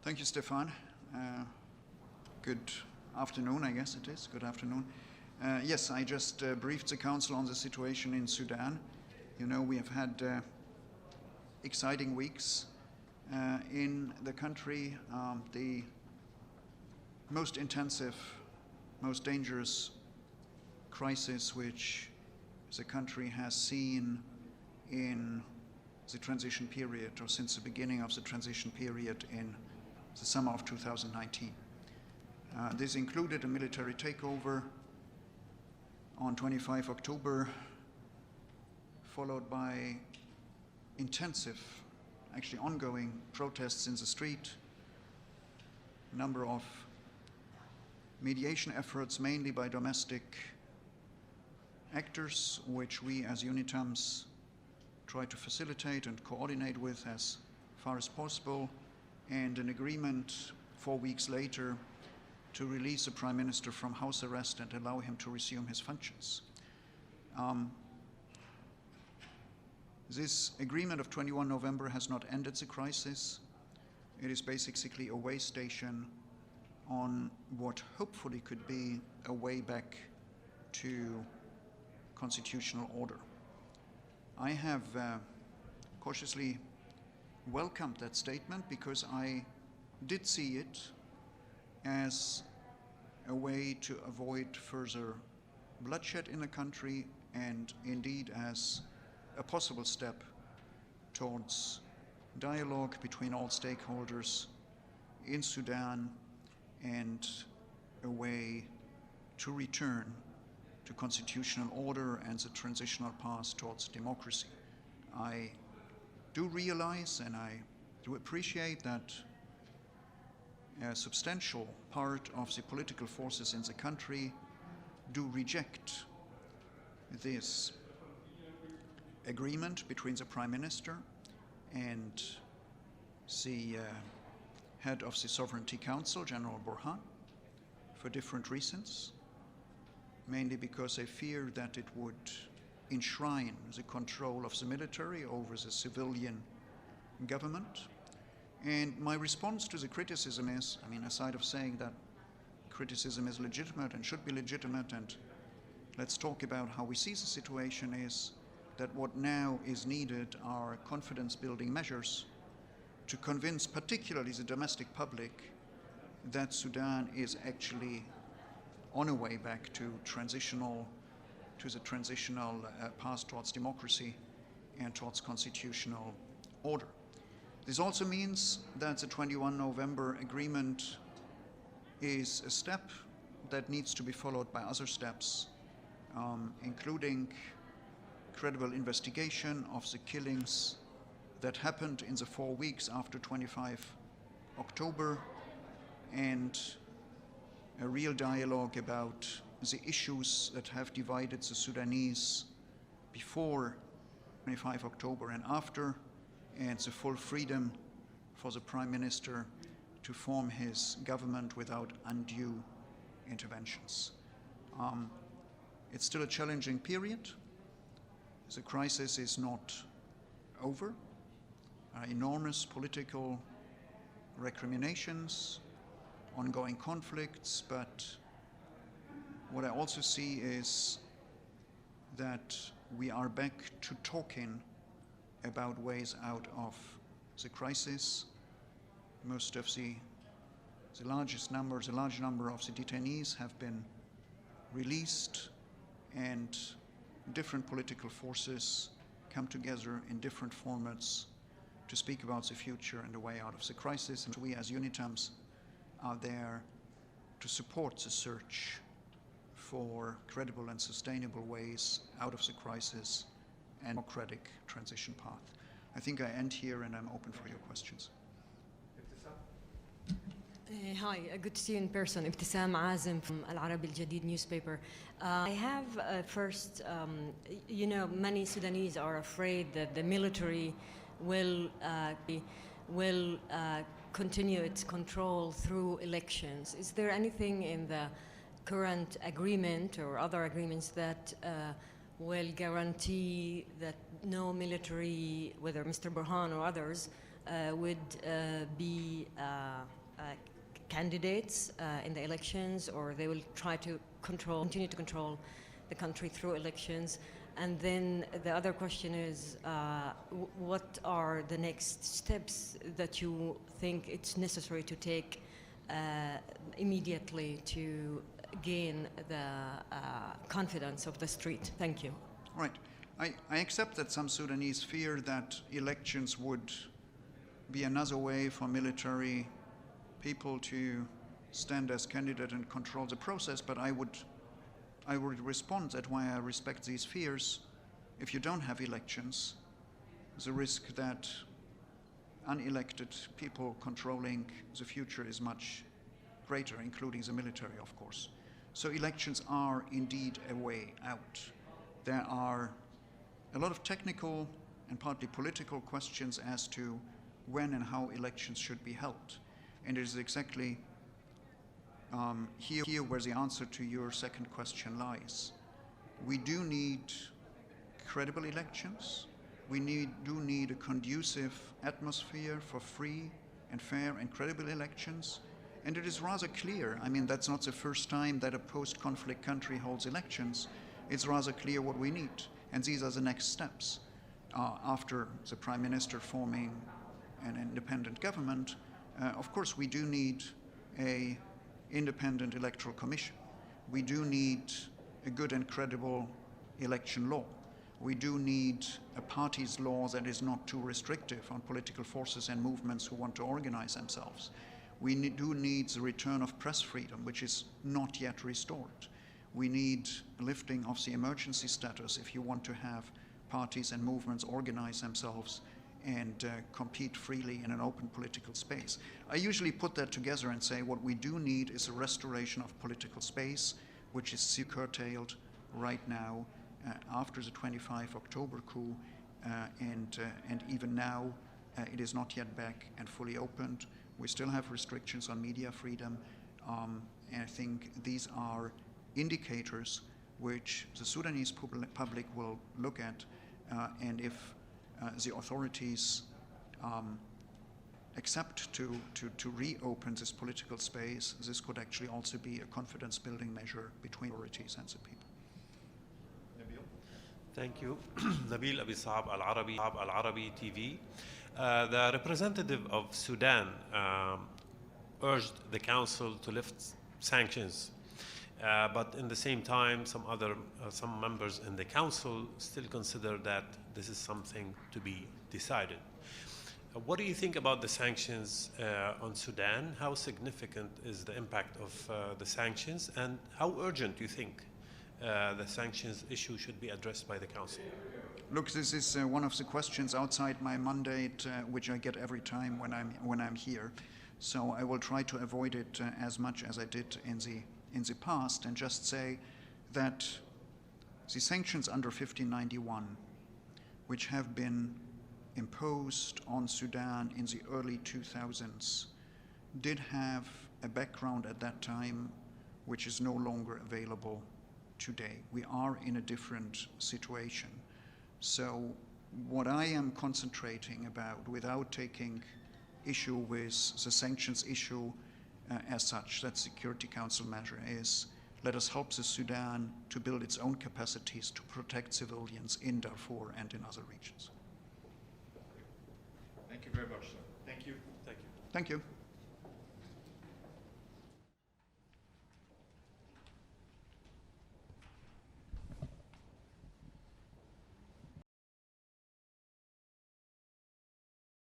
Thank you, Stefan. Good afternoon, I guess it is. Good afternoon. Yes, I just briefed the Council on the situation in Sudan. You know, we have had exciting weeks in the country. The most intensive, most dangerous crisis which the country has seen in the transition period, or since the beginning of the transition period in the summer of 2019. This included a military takeover on 25 October, followed by intensive, actually ongoing protests in the street, a number of mediation efforts, mainly by domestic actors, which we as UNITAMS try to facilitate and coordinate with as far as possible, and an agreement 4 weeks later to release the Prime Minister from house arrest and allow him to resume his functions. This agreement of 21 November has not ended the crisis. It is basically a way station on what hopefully could be a way back to constitutional order. I have cautiously welcomed that statement because I did see it as a way to avoid further bloodshed in the country, and indeed as a possible step towards dialogue between all stakeholders in Sudan and a way to return to constitutional order and the transitional path towards democracy. I do realize and I do appreciate that a substantial part of the political forces in the country do reject this agreement between the Prime Minister and the head of the Sovereignty Council, General Burhan, for different reasons, mainly because they fear that it would enshrine the control of the military over the civilian government. And my response to the criticism is, I mean, aside of saying that criticism is legitimate and should be legitimate, and let's talk about how we see the situation, is that what now is needed are confidence-building measures to convince particularly the domestic public that Sudan is actually on a way back to the transitional path towards democracy and towards constitutional order. This also means that the 21 November agreement is a step that needs to be followed by other steps, including credible investigation of the killings that happened in the 4 weeks after 25 October, and a real dialogue about the issues that have divided the Sudanese before 25 October and after, and the full freedom for the Prime Minister to form his government without undue interventions. It's still a challenging period. The crisis is not over. Enormous political recriminations, ongoing conflicts, but what I also see is that we are back to talking about ways out of the crisis. Most of the large number of the detainees have been released, and different political forces come together in different formats to speak about the future and the way out of the crisis. And we as UNITAMS are there to support the search for credible and sustainable ways out of the crisis and democratic transition path. I think I end here and I'm open for your questions. Hi, good to see you in person. Ibtisam Azim from Al Arabi Al Jadid newspaper. I have first, you know, many Sudanese are afraid that the military will continue its control through elections. Is there anything in the current agreement or other agreements that will guarantee that no military, whether Mr. Burhan or others, would be candidates in the elections, or they will try to continue to control the country through elections? And then the other question is, what are the next steps that you think it's necessary to take immediately to gain the confidence of the street? Thank you. Right. I accept that some Sudanese fear that elections would be another way for military people to stand as candidate and control the process, but I would respond that why I respect these fears. If you don't have elections, the risk that unelected people controlling the future is much greater, including the military, of course. So elections are indeed a way out. There are a lot of technical and partly political questions as to when and how elections should be held. And it is exactly here where the answer to your second question lies. We do need credible elections. We do need a conducive atmosphere for free and fair and credible elections. And it is rather clear, I mean, that's not the first time that a post-conflict country holds elections. It's rather clear what we need. And these are the next steps. After the Prime Minister forming an independent government, of course, we do need an independent electoral commission. We do need a good and credible election law. We do need a parties law that is not too restrictive on political forces and movements who want to organize themselves. We do need the return of press freedom, which is not yet restored. We need a lifting of the emergency status if you want to have parties and movements organize themselves and compete freely in an open political space. I usually put that together and say what we do need is a restoration of political space, which is curtailed right now after the 25 October coup, and even now it is not yet back and fully opened. We still have restrictions on media freedom, and I think these are indicators which the Sudanese public will look at, and if the authorities accept to reopen this political space, this could actually also be a confidence-building measure between authorities and the people. Thank you. Nabil Abi Saab, Al-Arabi TV. The representative of Sudan urged the council to lift sanctions, but in the same time, some members in the council still consider that this is something to be decided. What do you think about the sanctions on Sudan? How significant is the impact of the sanctions, and how urgent do you think the sanctions issue should be addressed by the council? Look, this is one of the questions outside my mandate, which I get every time when I'm here. So I will try to avoid it as much as I did in the past, and just say that the sanctions under 1591, which have been imposed on Sudan in the early 2000s, did have a background at that time which is no longer available today. We are in a different situation. So what I am concentrating about, without taking issue with the sanctions issue as such, that Security Council measure, is let us help the Sudan to build its own capacities to protect civilians in Darfur and in other regions. Thank you very much, sir. Thank you. Thank you. Thank you.